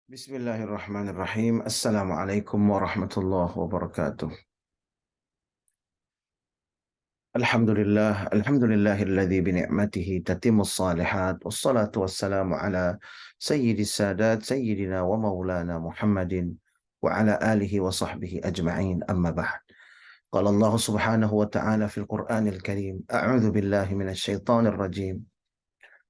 Bismillahirrahmanirrahim. Assalamualaikum warahmatullahi wabarakatuh. Alhamdulillahilladzi bini'matihi tatimmus salihat. Wassalatu wassalamu ala sayyidis sadat sayyidina wa maulana Muhammadin wa ala alihi wa sahbihi ajma'in. Amma ba'd. Qala Allah subhanahu wa ta'ala fil Qur'anil Karim. A'udzu billahi minasy syaithanir rajim.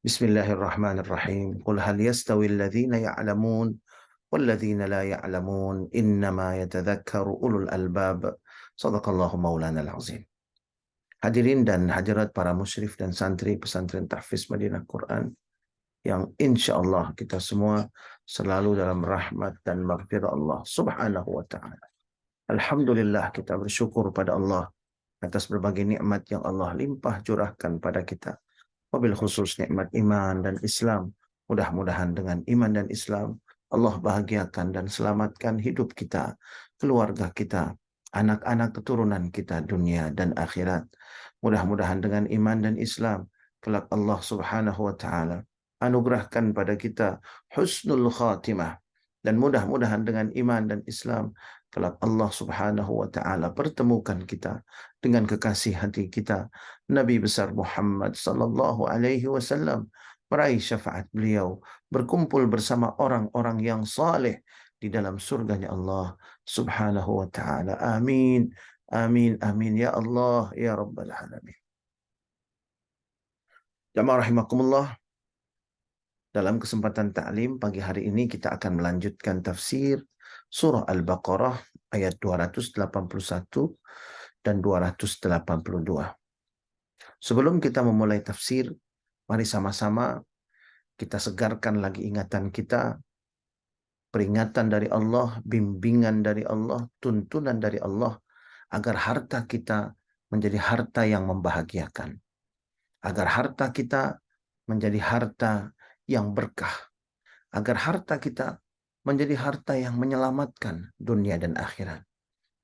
Bismillahirrahmanirrahim. Qul hal yastawi alladhina ya'lamun والذين لا يعلمون إنما يتذكر أولو الألباب. Sadaqallahu maulana al-azim. Hadirin dan hadirat para musyrif dan santri pesantren Tahfiz Madinah Quran yang insya Allah kita semua selalu dalam rahmat dan maghfirah Allah subhanahu wa ta'ala. Alhamdulillah, kita bersyukur pada Allah atas berbagai nikmat yang Allah limpah curahkan pada kita. Wabil khusus nikmat iman dan Islam. Mudah-mudahan dengan iman dan Islam Allah bahagiakan dan selamatkan hidup kita, keluarga kita, anak-anak keturunan kita dunia dan akhirat. Mudah-mudahan dengan iman dan Islam kelak Allah subhanahu wa ta'ala anugerahkan pada kita husnul khatimah. Dan mudah-mudahan dengan iman dan Islam kelak Allah subhanahu wa ta'ala pertemukan kita dengan kekasih hati kita, Nabi besar Muhammad sallallahu alaihi wasallam, meraih syafaat beliau, berkumpul bersama orang-orang yang saleh di dalam surganya Allah subhanahu wa ta'ala. Amin. Amin. Amin. Ya Allah. Ya Rabbal Alamin. Jamaah rahimakumullah. Dalam kesempatan ta'lim pagi hari ini kita akan melanjutkan tafsir surah Al-Baqarah ayat 281 dan 282. Sebelum kita memulai tafsir, mari sama-sama kita segarkan lagi ingatan kita, peringatan dari Allah, bimbingan dari Allah, tuntunan dari Allah, agar harta kita menjadi harta yang membahagiakan. Agar harta kita menjadi harta yang berkah. Agar harta kita menjadi harta yang menyelamatkan dunia dan akhirat.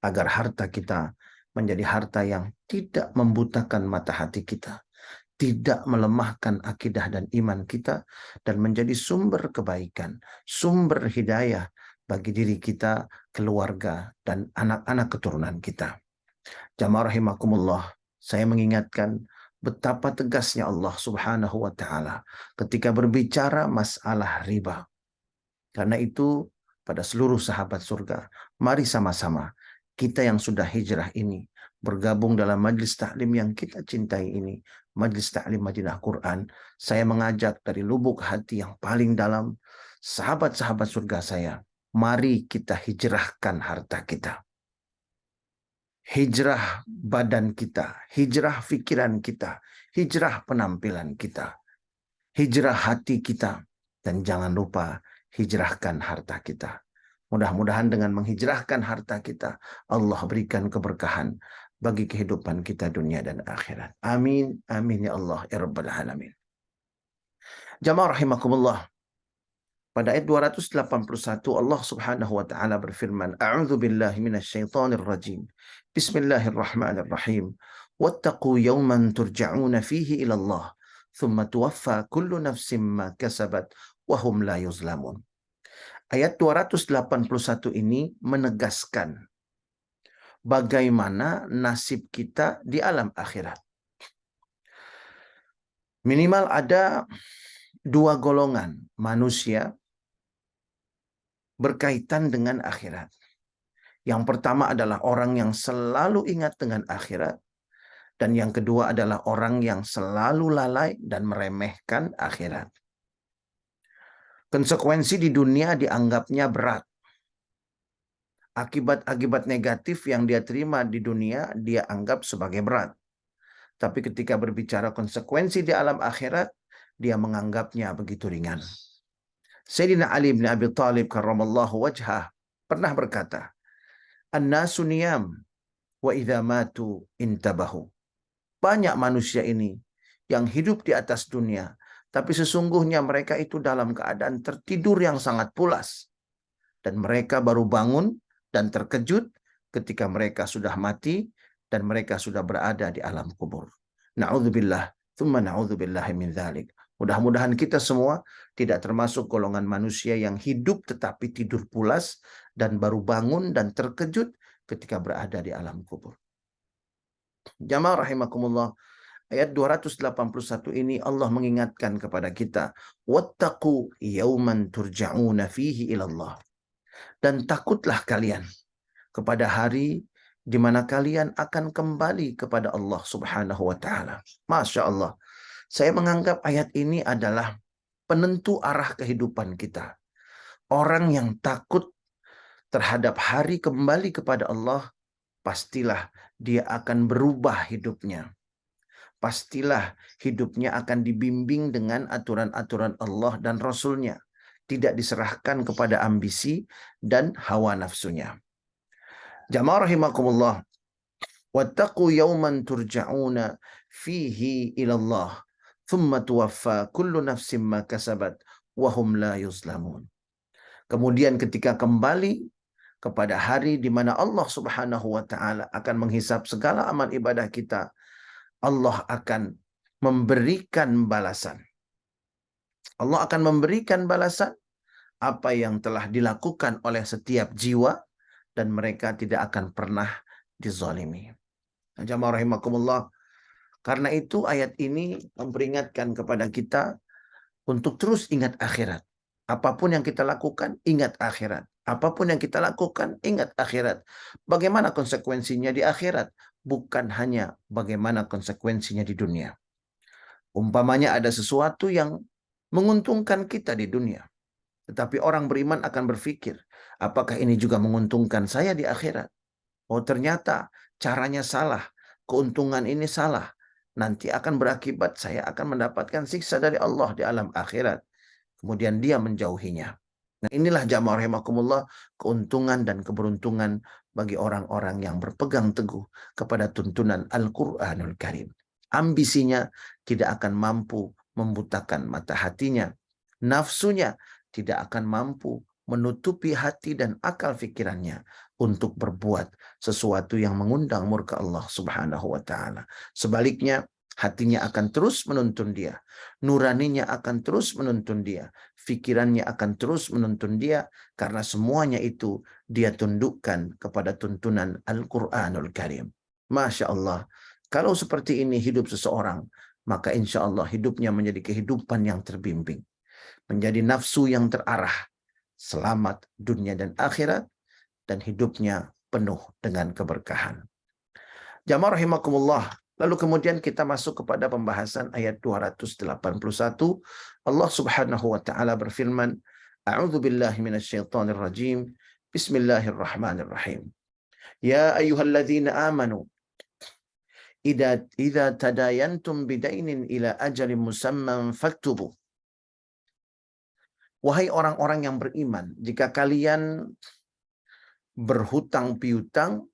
Agar harta kita menjadi harta yang tidak membutakan mata hati kita, tidak melemahkan akidah dan iman kita, dan menjadi sumber kebaikan, sumber hidayah bagi diri kita, keluarga, dan anak-anak keturunan kita. Jamaah rahimakumullah, saya mengingatkan betapa tegasnya Allah subhanahu wa ta'ala ketika berbicara masalah riba. Karena itu, pada seluruh sahabat surga, mari sama-sama kita yang sudah hijrah ini bergabung dalam majlis taklim yang kita cintai ini, majlis taklim Madinah Quran. Saya mengajak dari lubuk hati yang paling dalam, sahabat-sahabat surga saya, mari kita hijrahkan harta kita. Hijrah badan kita, hijrah pikiran kita, hijrah penampilan kita, hijrah hati kita, dan jangan lupa hijrahkan harta kita. Mudah-mudahan dengan menghijrahkan harta kita, Allah berikan keberkahan bagi kehidupan kita dunia dan akhirat. Amin, amin ya Allah ya Rabbal Alamin. Jamaah rahimakumullah. Pada ayat 281 Allah subhanahu wa ta'ala berfirman, A'udzu billahi minasyaitonir rajim. Bismillahirrahmanirrahim. Wattaqu yawman turja'una fihi ila Allah, thumma tuwaffa kullu nafsin ma kasabat wa hum la yuzlamun. Ayat 281 ini menegaskan bagaimana nasib kita di alam akhirat. Minimal ada dua golongan manusia berkaitan dengan akhirat. Yang pertama adalah orang yang selalu ingat dengan akhirat, dan yang kedua adalah orang yang selalu lalai dan meremehkan akhirat. Konsekuensi di dunia dianggapnya berat. Akibat-akibat negatif yang dia terima di dunia dia anggap sebagai berat. Tapi ketika berbicara konsekuensi di alam akhirat, dia menganggapnya begitu ringan. Sayyidina Ali bin Abi Thalib karramallahu wajhah pernah berkata, An-nasu niyam wa idza matu intabahu. Banyak manusia ini yang hidup di atas dunia, tapi sesungguhnya mereka itu dalam keadaan tertidur yang sangat pulas. Dan mereka baru bangun dan terkejut ketika mereka sudah mati dan mereka sudah berada di alam kubur. Na'udzubillah, thumma na'udzubillahi min dzalik. Mudah-mudahan kita semua tidak termasuk golongan manusia yang hidup tetapi tidur pulas dan baru bangun dan terkejut ketika berada di alam kubur. Jamaah rahimakumullah, ayat 281 ini Allah mengingatkan kepada kita, wattaqu yauman turja'una fihi ilallah. Dan takutlah kalian kepada hari di mana kalian akan kembali kepada Allah Subhanahu wa taala. Masya Allah. Saya menganggap ayat ini adalah penentu arah kehidupan kita. Orang yang takut terhadap hari kembali kepada Allah, pastilah dia akan berubah hidupnya. Pastilah hidupnya akan dibimbing dengan aturan-aturan Allah dan Rasul-Nya. Tidak diserahkan kepada ambisi dan hawa nafsunya. Jamaah rahimakumullah. Wattaqu yawman turja'una fihi ilallah. Thumma tuwaffa kullu nafsin ma kasabat wa hum la yuzlamun. Kemudian ketika kembali kepada hari di mana Allah Subhanahu wa taala akan menghisap segala amal ibadah kita, Allah akan memberikan balasan. Allah akan memberikan balasan apa yang telah dilakukan oleh setiap jiwa dan mereka tidak akan pernah dizalimi. Jamaah rahimakumullah. Karena itu ayat ini memperingatkan kepada kita untuk terus ingat akhirat. Apapun yang kita lakukan, ingat akhirat. Apapun yang kita lakukan, ingat akhirat. Bagaimana konsekuensinya di akhirat? Bukan hanya bagaimana konsekuensinya di dunia. Umpamanya ada sesuatu yang menguntungkan kita di dunia. Tetapi orang beriman akan berpikir, apakah ini juga menguntungkan saya di akhirat? Oh ternyata caranya salah, keuntungan ini salah. Nanti akan berakibat saya akan mendapatkan siksa dari Allah di alam akhirat. Kemudian dia menjauhinya. Nah inilah jamaah rahimakumullah keuntungan dan keberuntungan bagi orang-orang yang berpegang teguh kepada tuntunan Al-Quranul Karim. Ambisinya tidak akan mampu membutakan mata hatinya. Nafsunya tidak akan mampu menutupi hati dan akal pikirannya untuk berbuat sesuatu yang mengundang murka Allah Subhanahu wa taala. Sebaliknya, hatinya akan terus menuntun dia, nuraninya akan terus menuntun dia, pikirannya akan terus menuntun dia, karena semuanya itu dia tundukkan kepada tuntunan Al-Quranul Karim. Masya Allah, kalau seperti ini hidup seseorang, maka insya Allah hidupnya menjadi kehidupan yang terbimbing, menjadi nafsu yang terarah, selamat dunia dan akhirat, dan hidupnya penuh dengan keberkahan. Jamaah rahimakumullah. Lalu kemudian kita masuk kepada pembahasan ayat 281. Allah Subhanahu wa taala berfirman, A'udzu billahi minasyaitonir rajim. Bismillahirrahmanirrahim. Ya ayyuhalladzina amanu idza tadayantum bidainin ila ajalin musamman faktubu. Wahai orang-orang yang beriman, jika kalian berhutang piutang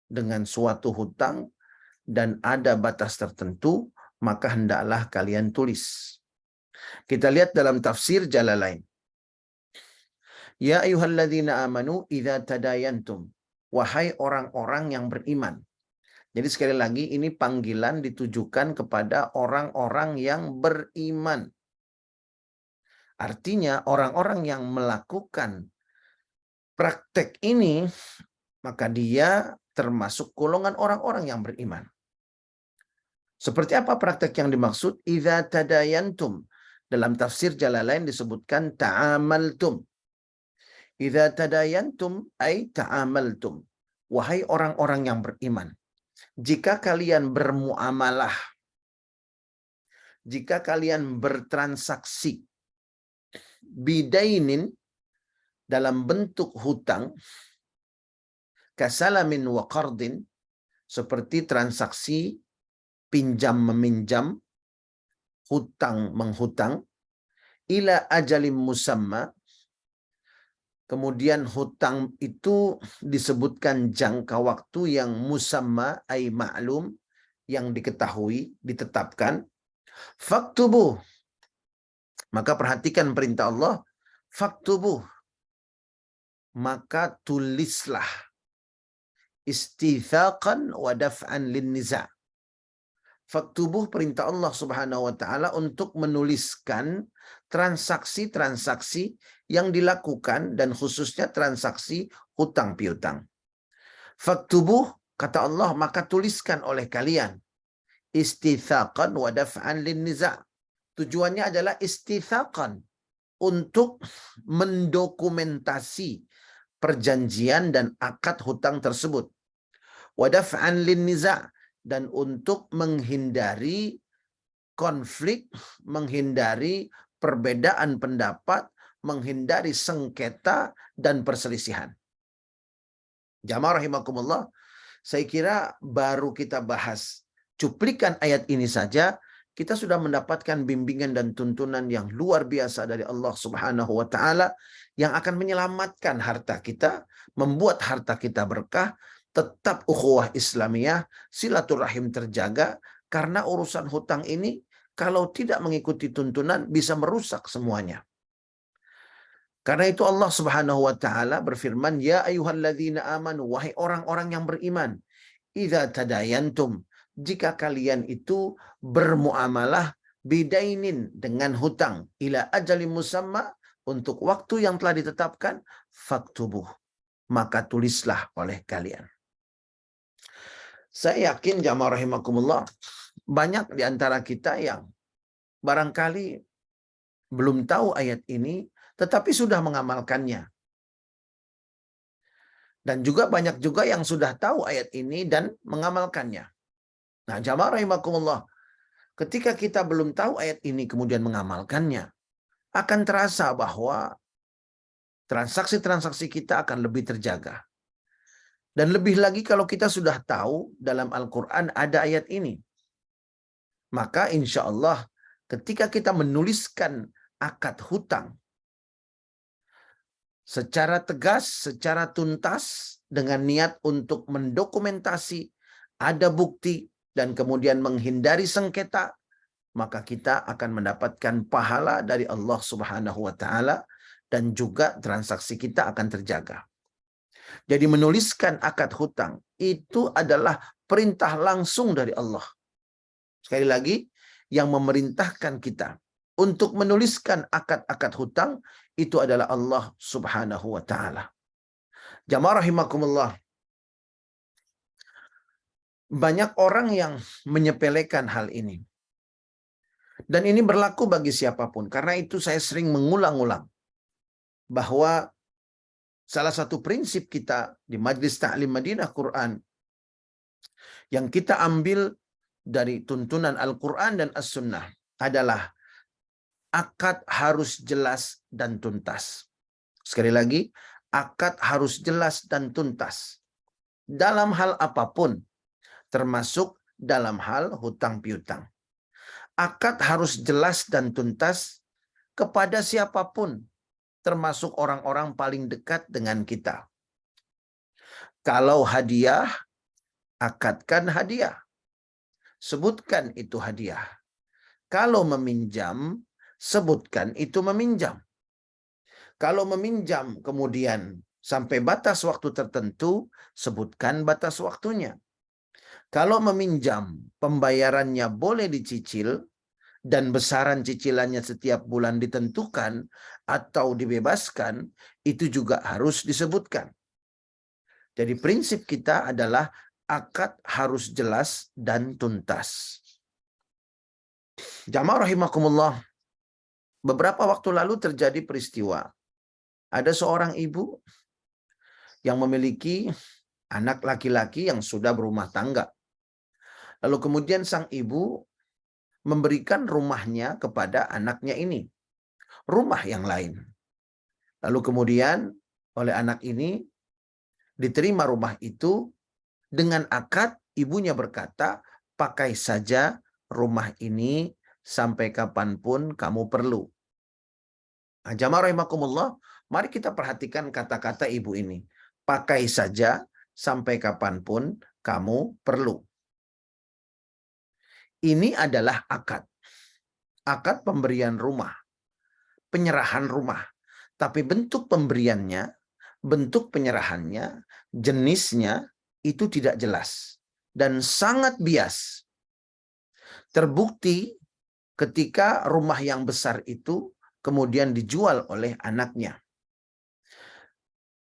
dengan suatu hutang dan ada batas tertentu, maka hendaklah kalian tulis. Kita lihat dalam tafsir Jalalain. Ya ayyuhalladzina amanu idza tadayantum. Wahai orang-orang yang beriman. Jadi sekali lagi ini panggilan ditujukan kepada orang-orang yang beriman. Artinya orang-orang yang melakukan praktek ini, maka dia termasuk golongan orang-orang yang beriman. Seperti apa praktek yang dimaksud? Idza tadayantum. Dalam tafsir Jalalain disebutkan ta'amaltum. Idza tadayantum ay ta'amaltum. Wahai orang-orang yang beriman, jika kalian bermuamalah, jika kalian bertransaksi bidainin dalam bentuk hutang, kasalamin wa qardin, seperti transaksi pinjam meminjam, hutang menghutang, ila ajalim musamma, kemudian hutang itu disebutkan jangka waktu yang musamma ay ma'lum, yang diketahui, ditetapkan. Faktubuh, maka perhatikan perintah Allah, faktubuh, maka tulislah, istithaqan wa daf'an lin niza', Faktubuh perintah Allah Subhanahu wa taala untuk menuliskan transaksi-transaksi yang dilakukan dan khususnya transaksi hutang piutang. Faktubuh kata Allah maka tuliskan oleh kalian istithaqan wa daf'an lin niza'. Tujuannya adalah istithaqan untuk mendokumentasi perjanjian dan akad hutang tersebut. Wa daf'an lin niza' dan untuk menghindari konflik, menghindari perbedaan pendapat, menghindari sengketa dan perselisihan. Jamaah rahimakumullah, saya kira baru kita bahas cuplikan ayat ini saja, kita sudah mendapatkan bimbingan dan tuntunan yang luar biasa dari Allah Subhanahu wa taala yang akan menyelamatkan harta kita, membuat harta kita berkah, tetap ukhuwah Islamiyah, silaturahim terjaga, karena urusan hutang ini kalau tidak mengikuti tuntunan bisa merusak semuanya. Karena itu Allah Subhanahu wa taala berfirman, "Ya ayyuhalladzina amanu, wahai orang-orang yang beriman, idza tadayantum, jika kalian itu bermuamalah bidainin dengan hutang ila ajalin musamma untuk waktu yang telah ditetapkan, faktubuh, maka tulislah oleh kalian." Saya yakin jamaah rahimakumullah, banyak di antara kita yang barangkali belum tahu ayat ini, tetapi sudah mengamalkannya. Dan juga banyak juga yang sudah tahu ayat ini dan mengamalkannya. Nah, jamaah rahimakumullah, ketika kita belum tahu ayat ini kemudian mengamalkannya, akan terasa bahwa transaksi-transaksi kita akan lebih terjaga. Dan lebih lagi kalau kita sudah tahu dalam Al-Quran ada ayat ini. Maka insya Allah ketika kita menuliskan akad hutang secara tegas, secara tuntas, dengan niat untuk mendokumentasi, ada bukti, dan kemudian menghindari sengketa, maka kita akan mendapatkan pahala dari Allah Subhanahu wa taala dan juga transaksi kita akan terjaga. Jadi menuliskan akad hutang itu adalah perintah langsung dari Allah. Sekali lagi, yang memerintahkan kita untuk menuliskan akad-akad hutang itu adalah Allah Subhanahu wa taala. Jamaah rahimakumullah, banyak orang yang menyepelekan hal ini. Dan ini berlaku bagi siapapun. Karena itu saya sering mengulang-ulang bahwa salah satu prinsip kita di Majlis Ta'lim Madinah Quran yang kita ambil dari tuntunan Al-Quran dan As-Sunnah adalah akad harus jelas dan tuntas. Sekali lagi, akad harus jelas dan tuntas. Dalam hal apapun, termasuk dalam hal hutang piutang. Akad harus jelas dan tuntas kepada siapapun, termasuk orang-orang paling dekat dengan kita. Kalau hadiah, akadkan hadiah. Sebutkan itu hadiah. Kalau meminjam, sebutkan itu meminjam. Kalau meminjam kemudian sampai batas waktu tertentu, sebutkan batas waktunya. Kalau meminjam, pembayarannya boleh dicicil dan besaran cicilannya setiap bulan ditentukan atau dibebaskan, itu juga harus disebutkan. Jadi prinsip kita adalah akad harus jelas dan tuntas. Jamaah rahimakumullah, beberapa waktu lalu terjadi peristiwa. Ada seorang ibu yang memiliki anak laki-laki yang sudah berumah tangga. Lalu kemudian sang ibu memberikan rumahnya kepada anaknya ini. Rumah yang lain. Lalu kemudian oleh anak ini diterima rumah itu dengan akad ibunya berkata, pakai saja rumah ini sampai kapanpun kamu perlu. Nah, jamaah rahimakumullah, mari kita perhatikan kata-kata ibu ini. Pakai saja sampai kapanpun kamu perlu. Ini adalah akad. Akad pemberian rumah. Penyerahan rumah. Tapi bentuk pemberiannya, bentuk penyerahannya, jenisnya itu tidak jelas. Dan sangat bias. Terbukti ketika rumah yang besar itu kemudian dijual oleh anaknya.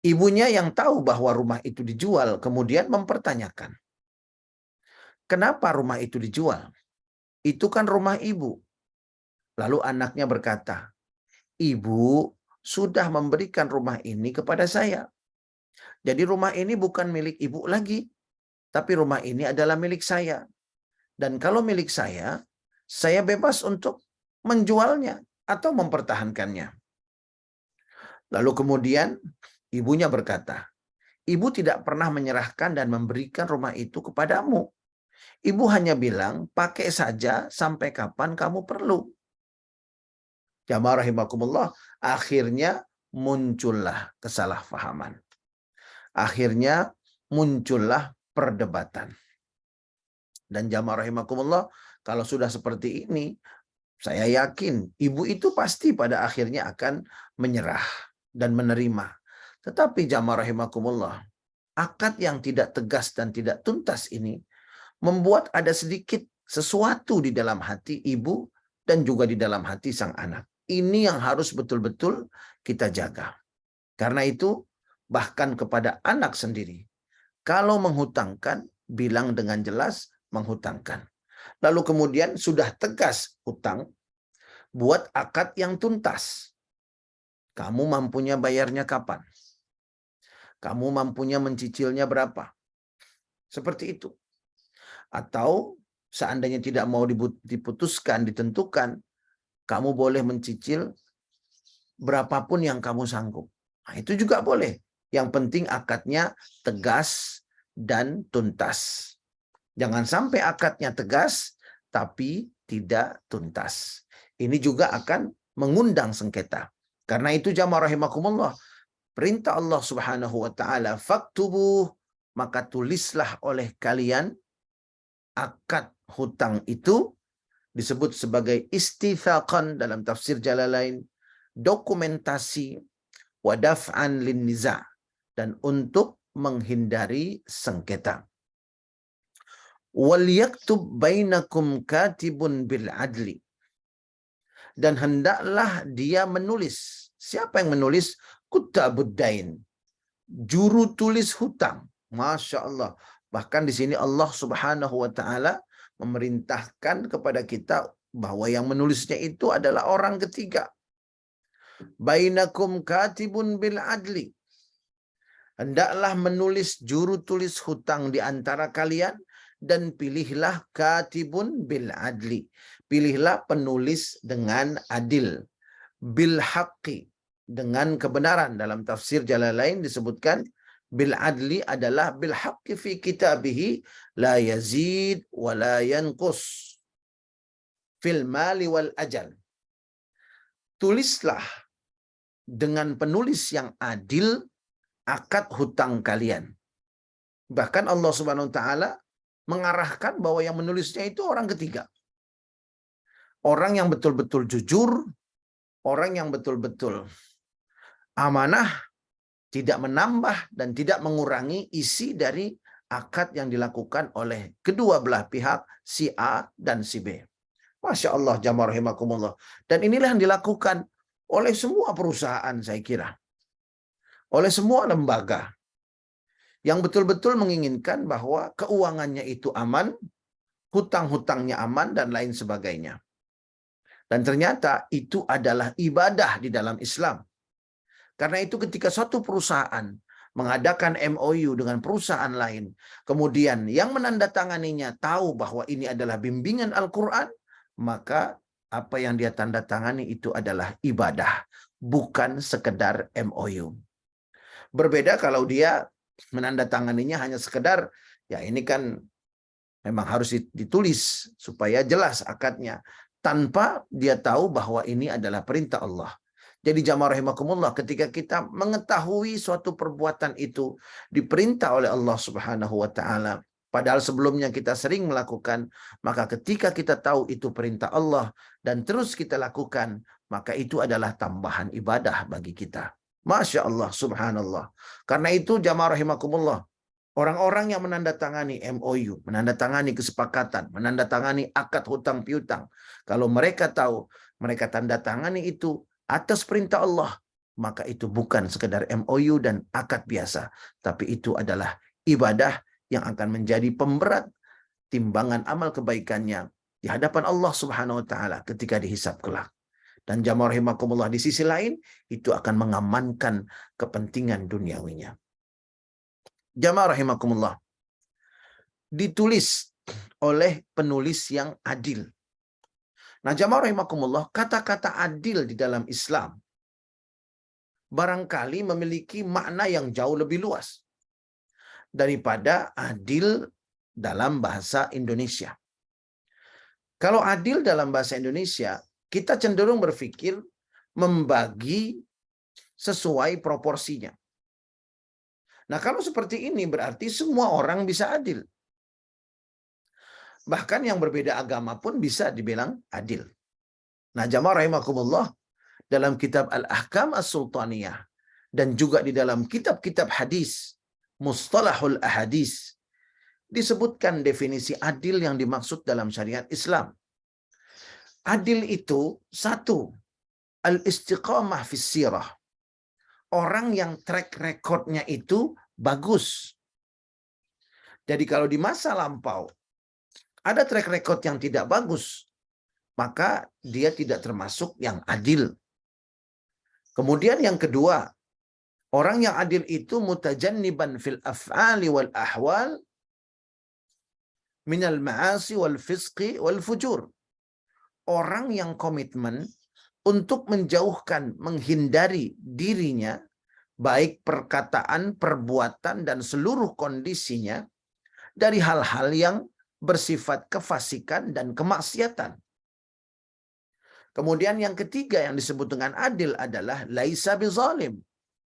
Ibunya yang tahu bahwa rumah itu dijual kemudian mempertanyakan, kenapa rumah itu dijual? Itu kan rumah ibu. Lalu anaknya berkata, ibu sudah memberikan rumah ini kepada saya. Jadi rumah ini bukan milik ibu lagi, tapi rumah ini adalah milik saya. Dan kalau milik saya bebas untuk menjualnya atau mempertahankannya. Lalu kemudian ibunya berkata, ibu tidak pernah menyerahkan dan memberikan rumah itu kepadamu. Ibu hanya bilang, pakai saja sampai kapan kamu perlu. Jamaah rahimakumullah, akhirnya muncullah kesalahpahaman. Akhirnya muncullah perdebatan. Dan jamaah rahimakumullah, kalau sudah seperti ini, saya yakin ibu itu pasti pada akhirnya akan menyerah dan menerima. Tetapi jamaah rahimakumullah, akad yang tidak tegas dan tidak tuntas ini membuat ada sedikit sesuatu di dalam hati ibu dan juga di dalam hati sang anak. Ini yang harus betul-betul kita jaga. Karena itu, bahkan kepada anak sendiri, kalau menghutangkan, bilang dengan jelas menghutangkan. Lalu kemudian sudah tegas hutang, buat akad yang tuntas. Kamu mampunya bayarnya kapan? Kamu mampunya mencicilnya berapa? Seperti itu. Atau seandainya tidak mau diputuskan, ditentukan, kamu boleh mencicil berapapun yang kamu sanggup. Nah, itu juga boleh. Yang penting akadnya tegas dan tuntas. Jangan sampai akadnya tegas, tapi tidak tuntas. Ini juga akan mengundang sengketa. Karena itu jamaah rahimakumullah, perintah Allah Subhanahu wa taala, faktubuh, maka tulislah oleh kalian akad hutang itu, disebut sebagai istithaqan dalam tafsir Jalalain, dokumentasi wadaf'an lin niza, dan untuk menghindari sengketa. Wal yaktub bainakum katibun bil adli, dan hendaklah dia menulis. Siapa yang menulis? Kutabuddain, juru tulis hutang. Masya Allah. Bahkan di sini Allah Subhanahu wa taala memerintahkan kepada kita bahwa yang menulisnya itu adalah orang ketiga. Bainakum katibun bil adli. Hendaklah menulis juru tulis hutang di antara kalian, dan pilihlah katibun bil adli. Pilihlah penulis dengan adil. Bil haqqi, dengan kebenaran. Dalam tafsir Jalalain disebutkan bil adli adalah bil haqqi fi kitabihi la yazid wa la yanqus fil mali wal ajal. Tulislah dengan penulis yang adil akad hutang kalian. Bahkan Allah Subhanahu wa taala mengarahkan bahwa yang menulisnya itu orang ketiga. Orang yang betul-betul jujur, orang yang betul-betul amanah, tidak menambah dan tidak mengurangi isi dari akad yang dilakukan oleh kedua belah pihak, si A dan si B. Masya Allah, jamaah rahimakumullah. Dan inilah yang dilakukan oleh semua perusahaan, saya kira. Oleh semua lembaga yang betul-betul menginginkan bahwa keuangannya itu aman, hutang-hutangnya aman, dan lain sebagainya. Dan ternyata itu adalah ibadah di dalam Islam. Karena itu ketika suatu perusahaan mengadakan MOU dengan perusahaan lain, kemudian yang menandatanganinya tahu bahwa ini adalah bimbingan Al-Quran, maka apa yang dia tanda tangani itu adalah ibadah, bukan sekedar MOU. Berbeda kalau dia menandatanganinya hanya sekedar, ya ini kan memang harus ditulis supaya jelas akadnya, tanpa dia tahu bahwa ini adalah perintah Allah. Jadi jamaah rahimakumullah, ketika kita mengetahui suatu perbuatan itu diperintah oleh Allah Subhanahu wa taala, padahal sebelumnya kita sering melakukan, maka ketika kita tahu itu perintah Allah dan terus kita lakukan, maka itu adalah tambahan ibadah bagi kita. Masya Allah, subhanallah. Karena itu jamaah rahimakumullah, Orang-orang yang menandatangani MOU, menandatangani kesepakatan, menandatangani akad hutang piutang, kalau mereka tahu mereka tanda tangani itu atas perintah Allah, maka itu bukan sekedar MOU dan akad biasa, tapi itu adalah ibadah yang akan menjadi pemberat timbangan amal kebaikannya di hadapan Allah Subhanahu wa taala ketika dihisab kelak. Dan jamaah rahimakumullah, di sisi lain itu akan mengamankan kepentingan duniawinya. Jamaah rahimakumullah, ditulis oleh penulis yang adil. Nah, jamaah rahimakumullah, kata-kata adil di dalam Islam barangkali memiliki makna yang jauh lebih luas daripada adil dalam bahasa Indonesia. Kalau adil dalam bahasa Indonesia, kita cenderung berpikir membagi sesuai proporsinya. Nah, kalau seperti ini berarti semua orang bisa adil. Bahkan yang berbeda agama pun bisa dibilang adil. Nah, jamaah rahimakumullah, dalam kitab Al-Ahkam As-Sultaniyah dan juga di dalam kitab-kitab hadis, Mustalahul Ahadis, disebutkan definisi adil yang dimaksud dalam syariat Islam. Adil itu satu, al-istiqamah fis sirah. Orang yang track recordnya itu bagus. Jadi kalau di masa lampau ada track record yang tidak bagus, maka dia tidak termasuk yang adil. Kemudian yang kedua, orang yang adil itu mutajanniban fil af'ali wal ahwal minal ma'asi wal fisqi wal fujur. Orang yang komitmen untuk menjauhkan, menghindari dirinya, baik perkataan, perbuatan, dan seluruh kondisinya, dari hal-hal yang bersifat kefasikan dan kemaksiatan. Kemudian yang ketiga yang disebut dengan adil adalah laisa bizalim,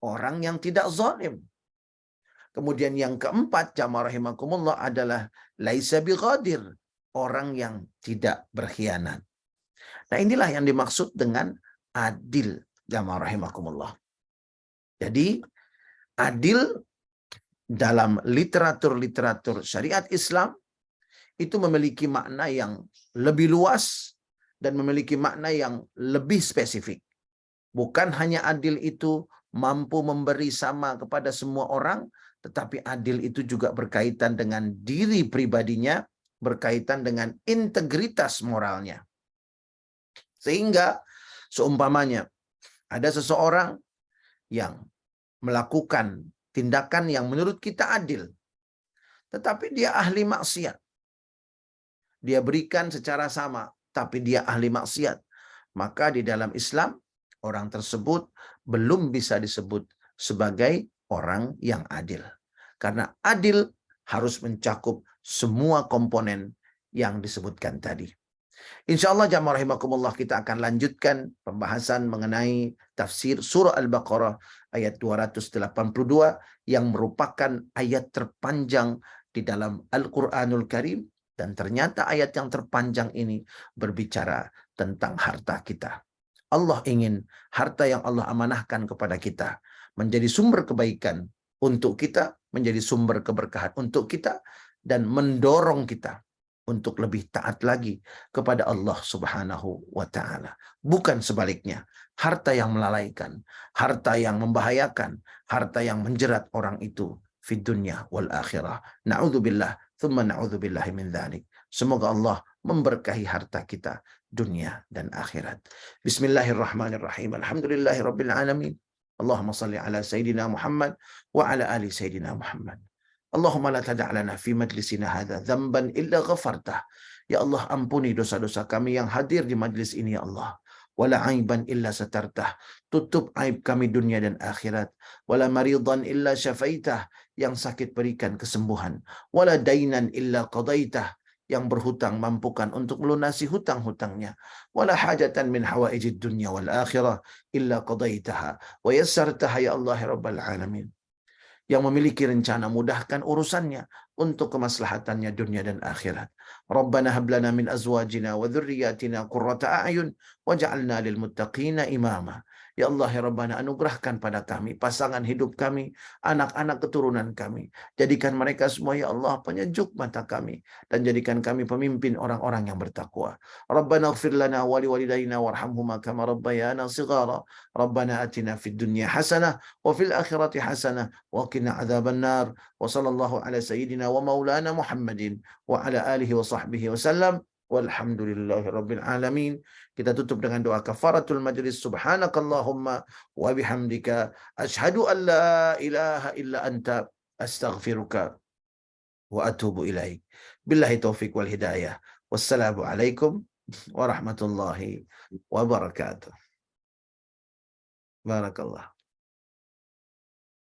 orang yang tidak zalim. Kemudian yang keempat, jamaah rahimakumullah, adalah laisa bighadir, orang yang tidak berkhianat. Nah, inilah yang dimaksud dengan adil, jamaah rahimakumullah. Jadi, adil dalam literatur-literatur syariat Islam itu memiliki makna yang lebih luas dan memiliki makna yang lebih spesifik. Bukan hanya adil itu mampu memberi sama kepada semua orang, tetapi adil itu juga berkaitan dengan diri pribadinya, berkaitan dengan integritas moralnya. Sehingga seumpamanya ada seseorang yang melakukan tindakan yang menurut kita adil, tetapi dia ahli maksiat. Dia berikan secara sama, tapi dia ahli maksiat. Maka di dalam Islam, orang tersebut belum bisa disebut sebagai orang yang adil. Karena adil harus mencakup semua komponen yang disebutkan tadi. Insya Allah jamaah rahimakumullah, kita akan lanjutkan pembahasan mengenai tafsir surah Al-Baqarah ayat 282 yang merupakan ayat terpanjang di dalam Al-Quranul Karim. Dan ternyata ayat yang terpanjang ini berbicara tentang harta kita. Allah ingin harta yang Allah amanahkan kepada kita menjadi sumber kebaikan untuk kita, menjadi sumber keberkahan untuk kita, dan mendorong kita untuk lebih taat lagi kepada Allah Subhanahu wa ta'ala. Bukan sebaliknya, harta yang melalaikan, harta yang membahayakan, harta yang menjerat orang itu fi dunya wal akhirah. Na'udzubillah, thumma na'udzubillahi min dzalik. Semoga Allah memberkahi harta kita dunia dan akhirat. Bismillahirrahmanirrahim. Alhamdulillahi rabbil alamin. Allahumma salli ala Sayyidina Muhammad wa ala ali Sayyidina Muhammad. Allahumma la tada' lana fi majlisina hadha dhanban illa ghafartah. Ya Allah, ampuni dosa-dosa kami yang hadir di majlis ini ya Allah. Wala aiban illa satartah. Tutup aib kami dunia dan akhirat. Wala maridan illa syafaitah. Yang sakit berikan kesembuhan. Wala dainan illa qadaitah. Yang berhutang mampukan untuk melunasi hutang-hutangnya. Wala hajatan min hawaijid dunya wal akhirah illa qadaitaha wa yassartaha ya Allah rabbal alamin. Yang memiliki rencana, mudahkan urusannya untuk kemaslahatannya dunia dan akhirat. Rabbana hab lana min azwajina wa dhurriyyatina qurrata a'yun waj'alna lil muttaqina imama. Ya Allah ya Rabbana, anugerahkan pada kami pasangan hidup kami, anak-anak keturunan kami. Jadikan mereka semua ya Allah penyejuk mata kami, dan jadikan kami pemimpin orang-orang yang bertakwa. Rabbana ighfir lana wa liwalidayna warhamhuma kama rabbayana shighara. Rabbana atina fid dunya hasanah wa fil akhirati hasanah wa qina adzabannar. Wa sallallahu ala sayyidina wa maulana Muhammadin wa ala alihi wa sahbihi wasallam. Walhamdulillahi rabbil alamin. Kita tutup dengan doa kafaratul majlis. Subhanakallahumma wa bihamdika asyhadu an la ilaha illa anta astaghfiruka wa atubu ilaik. Billahi taufik wal hidayah. Wassalamu alaikum warahmatullahi wabarakatuh. Barakallah.